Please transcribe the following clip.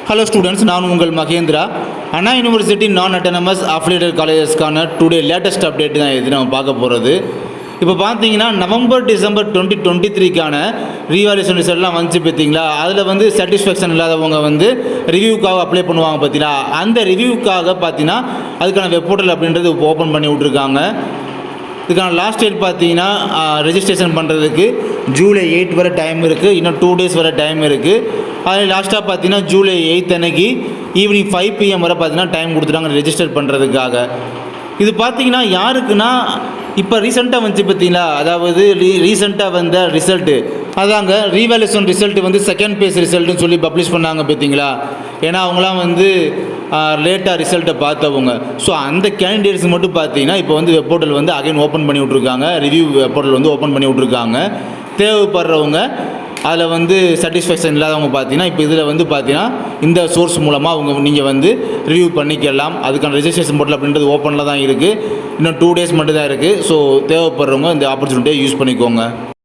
Hello students, நான் உங்கள் Mahendra. Anna university நான் அட்டானமஸ் அஃபிலியேட்டட் காலேஜஸ்க்கான டுடே லேட்டஸ்ட் அப்டேட் தான் இது நம்ம பார்க்க போகிறது. இப்போ பார்த்தீங்கன்னா நவம்பர் டிசம்பர் 2023க்கான ரீவாலுவேஷன் ரிசல்ட்லாம் வந்துச்சு பார்த்தீங்களா. அதில் வந்து சாட்டிஸ்ஃபேக்ஷன் இல்லாதவங்க வந்து ரிவ்யூக்காக அப்ளை பண்ணுவாங்க பார்த்தீங்களா. அந்த ரிவ்யூக்காக பார்த்தீங்கன்னா அதுக்கான வெப் போர்ட்டல் அப்படின்றது இப்போ ஓப்பன் பண்ணி விட்ருக்காங்க. இதுக்கான லாஸ்ட் டேட் பார்த்தீங்கன்னா ரெஜிஸ்ட்ரேஷன் பண்ணுறதுக்கு ஜூலை 8 வரை டைம் இருக்குது. இன்னும் 2 days வரை டைம் இருக்குது. அதில் லாஸ்ட்டாக பார்த்தீங்கன்னா ஜூலை 8 அன்னைக்கு ஈவினிங் 5 PM வரை பார்த்தீங்கன்னா டைம் கொடுத்துட்டாங்க ரெஜிஸ்டர் பண்ணுறதுக்காக. இது பார்த்தீங்கன்னா யாருக்குன்னா இப்போ ரீசெண்டாக வந்துச்சு பார்த்தீங்களா, அதாவது ரீசெண்டாக வந்த ரிசல்ட்டு அதாங்க ரீவேல்யூஷன் ரிசல்ட்டு வந்து செகண்ட் பேஸ் ரிசல்ட்டுன்னு சொல்லி பப்ளிஷ் பண்ணாங்க பார்த்தீங்களா. ஏன்னா அவங்களாம் வந்து லேட்டாக ரிசல்ட்டை பார்த்தவங்க. ஸோ அந்த கேண்டிடேட்ஸ் மட்டும் பார்த்தீங்கன்னா இப்போ வந்து வெப் போர்ட்டல் வந்து அகைன் ஓப்பன் பண்ணி விட்ருக்காங்க. ரிவ்யூ வெப் போர்ட்டல் வந்து ஓப்பன் பண்ணி விட்ருக்காங்க. தேவைப்படுறவங்க அதில் வந்து சாட்டிஸ்ஃபேக்ஷன் இல்லாதவங்க பார்த்தீங்கன்னா இப்போ இதில் வந்து பார்த்தீங்கன்னா இந்த சோர்ஸ் மூலமாக நீங்கள் வந்து ரிவ்யூ பண்ணிக்கலாம். அதுக்கான ரெஜிஸ்ட்ரேஷன் போர்ட்டல் அப்படின்றது ஓப்பனில் தான் இருக்குது. இன்னும் 2 days மட்டும் தான் இருக்குது. ஸோ தேவைப்படுறவங்க இந்த ஆப்பர்ச்சுனிட்டியை யூஸ் பண்ணிக்கோங்க.